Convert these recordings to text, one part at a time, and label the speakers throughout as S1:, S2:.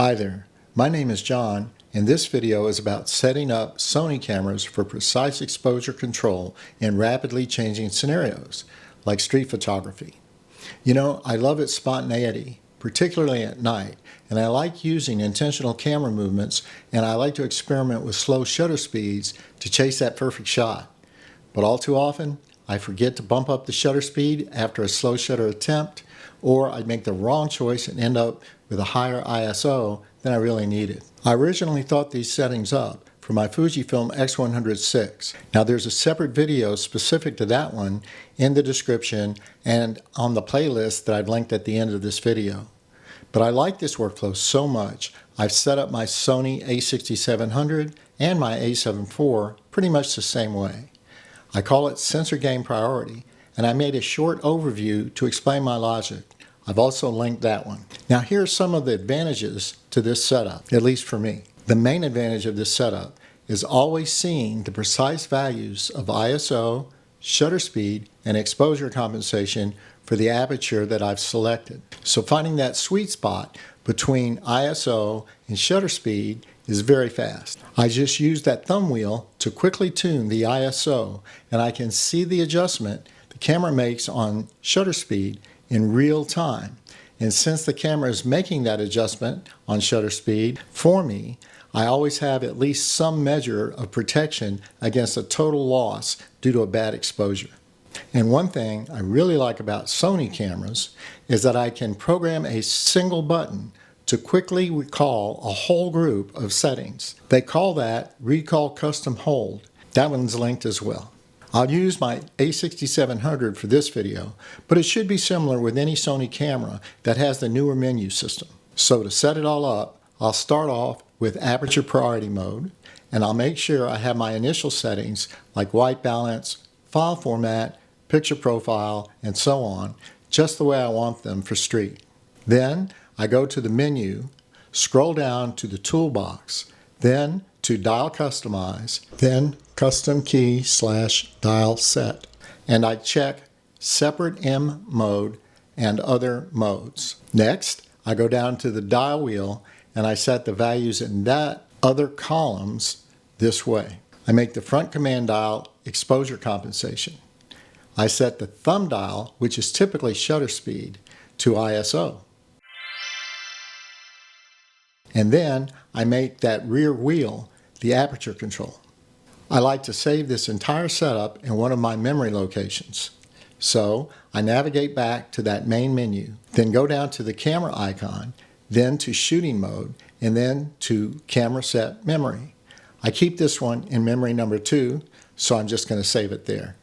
S1: Hi there, my name is John, and this video is about setting up Sony cameras for precise exposure control in rapidly changing scenarios, like street photography. You know, I love its spontaneity, particularly at night, and I like using intentional camera movements, and I like to experiment with slow shutter speeds to chase that perfect shot. But all too often, I forget to bump up the shutter speed after a slow shutter attempt, or I make the wrong choice and end up with a higher ISO than I really needed. I originally thought these settings up for my Fujifilm X106. Now there's a separate video specific to that one in the description and on the playlist that I've linked at the end of this video. But I like this workflow so much, I've set up my Sony a6700 and my a7 IV pretty much the same way. I call it sensor gain priority, and I made a short overview to explain my logic. I've also linked that one. Now here are some of the advantages to this setup, at least for me. The main advantage of this setup is always seeing the precise values of ISO, shutter speed, and exposure compensation for the aperture that I've selected. So finding that sweet spot between ISO and shutter speed is very fast. I just use that thumb wheel to quickly tune the ISO, and I can see the adjustment the camera makes on shutter speed in real time. And since the camera is making that adjustment on shutter speed for me, I always have at least some measure of protection against a total loss due to a bad exposure. And one thing I really like about Sony cameras is that I can program a single button to quickly recall a whole group of settings. They call that Recall Custom Hold. That one's linked as well. I'll use my a6700 for this video, but it should be similar with any Sony camera that has the newer menu system. So to set it all up, I'll start off with aperture priority mode, and I'll make sure I have my initial settings like white balance, file format, picture profile, and so on, just the way I want them for street. Then I go to the menu, scroll down to the toolbox, then to Dial Customize, then Custom Key / Dial Set, and I check Separate M mode and other modes. Next, I go down to the dial wheel and I set the values in that other columns this way. I make the front command dial exposure compensation. I set the thumb dial, which is typically shutter speed, to ISO. And then I make that rear wheel the aperture control. I like to save this entire setup in one of my memory locations. So I navigate back to that main menu, then go down to the camera icon, then to shooting mode, and then to camera set memory. I keep this one in memory number 2, so I'm just going to save it there.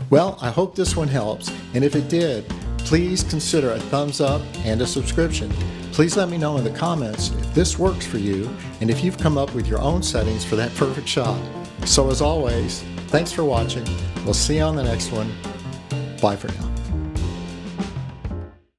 S1: Well, I hope this one helps, and if it did, please consider a thumbs up and a subscription. Please let me know in the comments if this works for you and if you've come up with your own settings for that perfect shot. So as always, thanks for watching. We'll see you on the next one. Bye for now.